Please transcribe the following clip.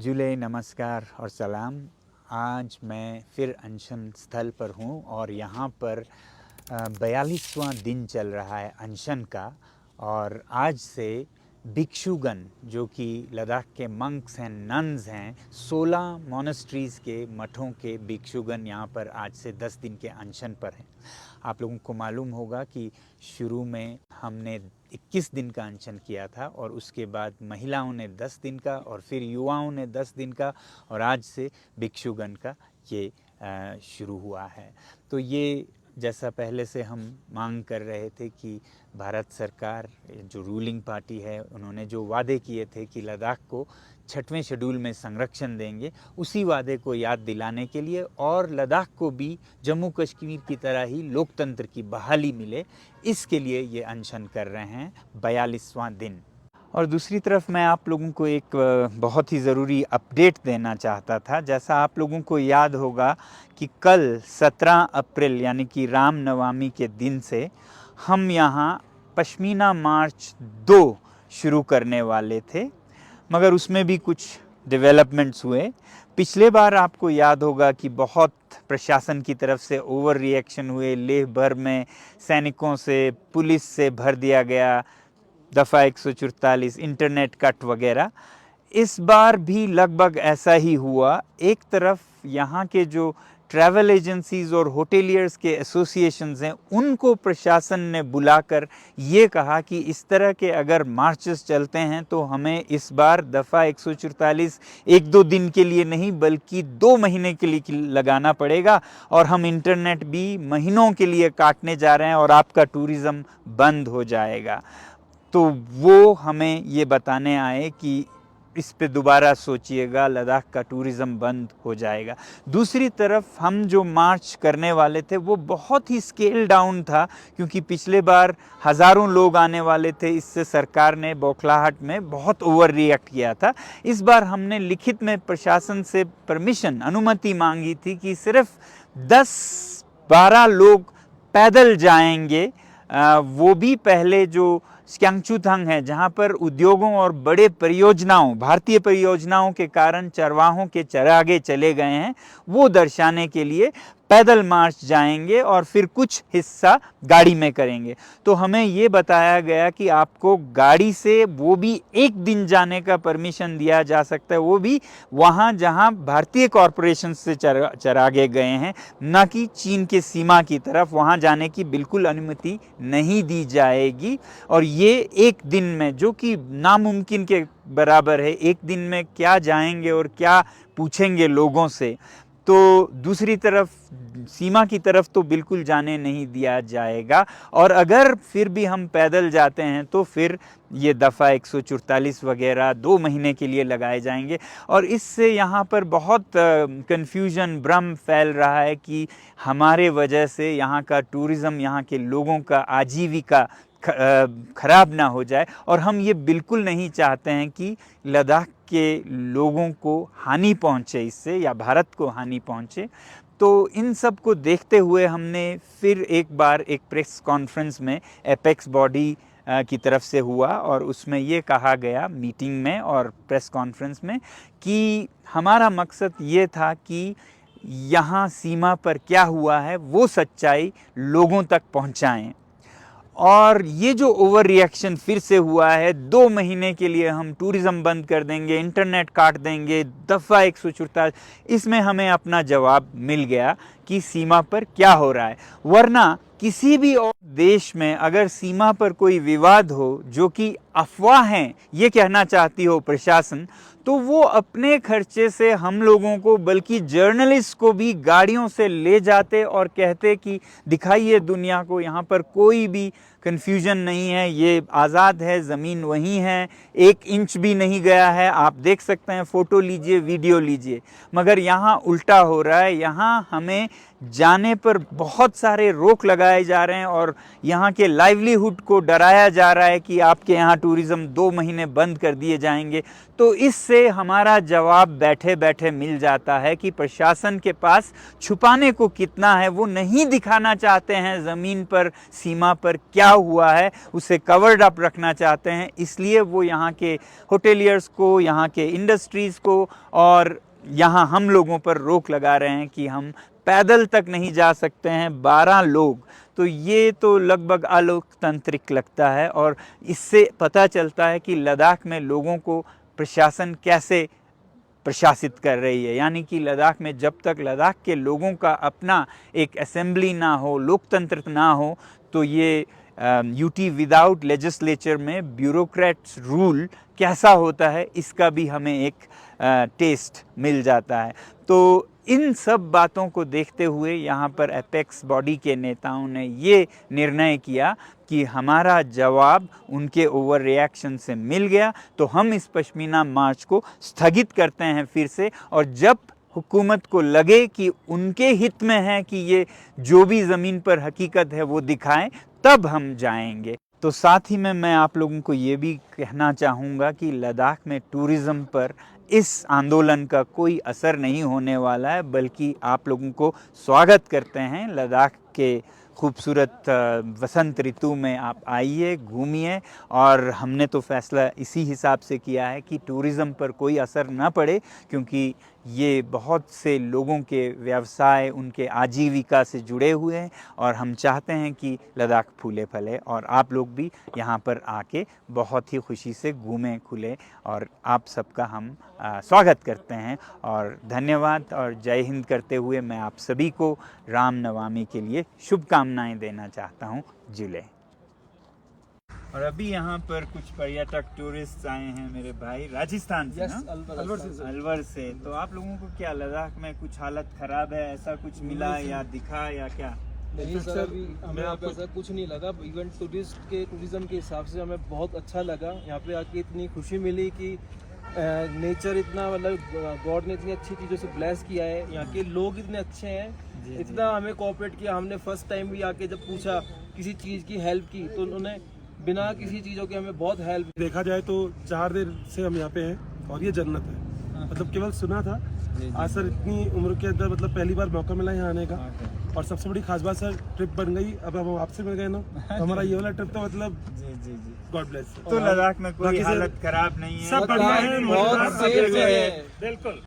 जुले नमस्कार और सलाम। आज मैं फिर अनशन स्थल पर हूँ और यहाँ पर 42वां दिन चल रहा है अनशन का। और आज से भिक्षुगण जो कि लद्दाख के मंक्स हैं, नन्स हैं, 16 मोनेस्ट्रीज़ के मठों के भिक्षुगण यहाँ पर आज से 10 दिन के अनशन पर हैं। आप लोगों को मालूम होगा कि शुरू में हमने 21 दिन का अनशन किया था और उसके बाद महिलाओं ने 10 दिन का और फिर युवाओं ने 10 दिन का और आज से भिक्षुगण का ये शुरू हुआ है। तो ये जैसा पहले से हम मांग कर रहे थे कि भारत सरकार जो रूलिंग पार्टी है उन्होंने जो वादे किए थे कि लद्दाख को 6वें शेड्यूल में संरक्षण देंगे, उसी वादे को याद दिलाने के लिए और लद्दाख को भी जम्मू कश्मीर की तरह ही लोकतंत्र की बहाली मिले, इसके लिए ये अनशन कर रहे हैं 42वां दिन। और दूसरी तरफ मैं आप लोगों को एक बहुत ही ज़रूरी अपडेट देना चाहता था। जैसा आप लोगों को याद होगा कि कल 17 अप्रैल यानी कि रामनवमी के दिन से हम यहाँ पश्मीना मार्च 2 शुरू करने वाले थे, मगर उसमें भी कुछ डेवलपमेंट्स हुए। पिछले बार आपको याद होगा कि बहुत प्रशासन की तरफ से ओवर रिएक्शन हुए, लेह भर में सैनिकों से, पुलिस से भर दिया गया, दफ़ा 144, इंटरनेट कट वगैरह। इस बार भी लगभग ऐसा ही हुआ। एक तरफ यहाँ के जो ट्रैवल एजेंसीज़ और होटेलियर्स के एसोसिएशंस हैं, उनको प्रशासन ने बुलाकर ये कहा कि इस तरह के अगर मार्चेस चलते हैं तो हमें इस बार दफ़ा 144 1-2 दिन के लिए नहीं बल्कि 2 महीने के लिए लगाना पड़ेगा और हम इंटरनेट भी महीनों के लिए काटने जा रहे हैं और आपका टूरिज़्म बंद हो जाएगा। तो वो हमें ये बताने आए कि इस पे दोबारा सोचिएगा, लद्दाख का टूरिज़्म बंद हो जाएगा। दूसरी तरफ हम जो मार्च करने वाले थे वो बहुत ही स्केल डाउन था, क्योंकि पिछले बार हज़ारों लोग आने वाले थे। इससे सरकार ने बौखलाहट में बहुत ओवर रिएक्ट किया था। इस बार हमने लिखित में प्रशासन से परमिशन, अनुमति मांगी थी कि सिर्फ 10-12 लोग पैदल जाएंगे, वो भी पहले जो स्क्यांगचुथांग है जहाँ पर उद्योगों और बड़े परियोजनाओं, भारतीय परियोजनाओं के कारण चरवाहों के चरागे चले गए हैं, वो दर्शाने के लिए पैदल मार्च जाएंगे और फिर कुछ हिस्सा गाड़ी में करेंगे। तो हमें ये बताया गया कि आपको गाड़ी से वो भी एक दिन जाने का परमिशन दिया जा सकता है, वो भी वहाँ जहाँ भारतीय कॉरपोरेशन से चरागे गए हैं, न कि चीन के सीमा की तरफ। वहाँ जाने की बिल्कुल अनुमति नहीं दी जाएगी। और ये एक दिन में, जो कि नामुमकिन के बराबर है, एक दिन में क्या जाएंगे और क्या पूछेंगे लोगों से। तो दूसरी तरफ सीमा की तरफ तो बिल्कुल जाने नहीं दिया जाएगा। और अगर फिर भी हम पैदल जाते हैं तो फिर ये दफ़ा 144 वगैरह 2 महीने के लिए लगाए जाएंगे। और इससे यहाँ पर बहुत कन्फ्यूजन, भ्रम फैल रहा है कि हमारे वजह से यहाँ का टूरिज़्म, यहाँ के लोगों का आजीविका खराब ना हो जाए। और हम ये बिल्कुल नहीं चाहते हैं कि लद्दाख के लोगों को हानि पहुंचे इससे, या भारत को हानि पहुंचे। तो इन सब को देखते हुए हमने फिर एक बार एक प्रेस कॉन्फ्रेंस में एपेक्स बॉडी की तरफ से हुआ और उसमें ये कहा गया मीटिंग में और प्रेस कॉन्फ्रेंस में कि हमारा मकसद ये था कि यहाँ सीमा पर क्या हुआ है वो सच्चाई लोगों तक पहुँचाएँ। और ये जो ओवर रिएक्शन फिर से हुआ है, 2 महीने के लिए हम टूरिज़्म बंद कर देंगे, इंटरनेट काट देंगे, दफ़ा 144, इसमें हमें अपना जवाब मिल गया कि सीमा पर क्या हो रहा है। वरना किसी भी और देश में अगर सीमा पर कोई विवाद हो, जो कि अफवाह हैं ये कहना चाहती हो प्रशासन, तो वो अपने खर्चे से हम लोगों को, बल्कि जर्नलिस्ट को भी गाड़ियों से ले जाते और कहते कि दिखाइए दुनिया को, यहाँ पर कोई भी कन्फ्यूजन नहीं है, ये आज़ाद है, ज़मीन वहीं है, 1 इंच भी नहीं गया है, आप देख सकते हैं, फ़ोटो लीजिए, वीडियो लीजिए। मगर यहाँ उल्टा हो रहा है। यहाँ हमें जाने पर बहुत सारे रोक लगाए जा रहे हैं और यहाँ के लाइवलीहुड को डराया जा रहा है कि आपके यहाँ टूरिज़्म 2 महीने बंद कर दिए जाएंगे। तो इससे हमारा जवाब बैठे बैठे मिल जाता है कि प्रशासन के पास छुपाने को कितना है, वो नहीं दिखाना चाहते हैं ज़मीन पर, सीमा पर क्या हुआ है, उसे कवर्ड अप रखना चाहते हैं। इसलिए वो यहाँ के होटेलियर्स को, यहाँ के इंडस्ट्रीज़ को और यहाँ हम लोगों पर रोक लगा रहे हैं कि हम पैदल तक नहीं जा सकते हैं 12 लोग। तो ये तो लगभग अलोकतांत्रिक लगता है और इससे पता चलता है कि लद्दाख में लोगों को प्रशासन कैसे प्रशासित कर रही है। यानी कि लद्दाख में जब तक लद्दाख के लोगों का अपना एक असेंबली ना हो, लोकतंत्र ना हो, तो ये यूटी विदाउट लेजिस्लेचर में ब्यूरोक्रेट्स रूल कैसा होता है, इसका भी हमें एक टेस्ट मिल जाता है। तो इन सब बातों को देखते हुए यहाँ पर एपेक्स बॉडी के नेताओं ने ये निर्णय किया कि हमारा जवाब उनके ओवर रिएक्शन से मिल गया, तो हम इस पश्मीना मार्च को स्थगित करते हैं फिर से। और जब हुकूमत को लगे कि उनके हित में है कि ये जो भी ज़मीन पर हकीकत है वो दिखाएं, तब हम जाएंगे। तो साथ ही में मैं आप लोगों को ये भी कहना चाहूँगा कि लद्दाख में टूरिज़्म पर इस आंदोलन का कोई असर नहीं होने वाला है, बल्कि आप लोगों को स्वागत करते हैं लद्दाख के खूबसूरत वसंत ऋतु में। आप आइए, घूमिए। और हमने तो फैसला इसी हिसाब से किया है कि टूरिज़्म पर कोई असर ना पड़े, क्योंकि ये बहुत से लोगों के व्यवसाय, उनके आजीविका से जुड़े हुए हैं और हम चाहते हैं कि लद्दाख फूले फले और आप लोग भी यहाँ पर आके बहुत ही खुशी से घूमें, खुले। और आप सबका हम स्वागत करते हैं और धन्यवाद और जय हिंद करते हुए मैं आप सभी को रामनवमी के लिए शुभकामनाएं देना चाहता हूँ। जुले। और अभी यहाँ पर कुछ पर्यटक टूरिस्ट आए हैं मेरे भाई, राजस्थान से। yes, अलवर से। तो आप लोगों को क्या लद्दाख में कुछ हालत खराब है, ऐसा कुछ मिला या दिखा या क्या? नहीं सर, अभी हमें यहाँ पे ऐसा कुछ नहीं लगा। इवन टूरिज्म के हिसाब से हमें बहुत अच्छा लगा। यहाँ पे आके इतनी खुशी मिली कि नेचर इतना, मतलब गॉड ने इतनी अच्छी चीज़ों से ब्लेस किया है। यहाँ के लोग इतने अच्छे हैं, इतना हमें कोऑपरेट किया। हमने फर्स्ट टाइम भी आके जब पूछा किसी चीज़ की हेल्प की, तो उन्होंने बिना किसी चीज़ों के हमें बहुत हेल्प। देखा जाए तो 4 दिन से हम यहाँ पे हैं और ये जन्नत है। मतलब केवल सुना था, आज सर इतनी उम्र के अंदर मतलब पहली बार मौका मिला यहाँ आने का। और सबसे बड़ी खास बात सर, ट्रिप बन गई। अब हम आपसे मिल गए ना, तो हमारा ये वाला ट्रिप तो मतलब गॉड ब्लेस। तो लद्दाख में कोई हालत खराब नहीं है, सब बढ़िया है, बहुत सेफ है। बिल्कुल।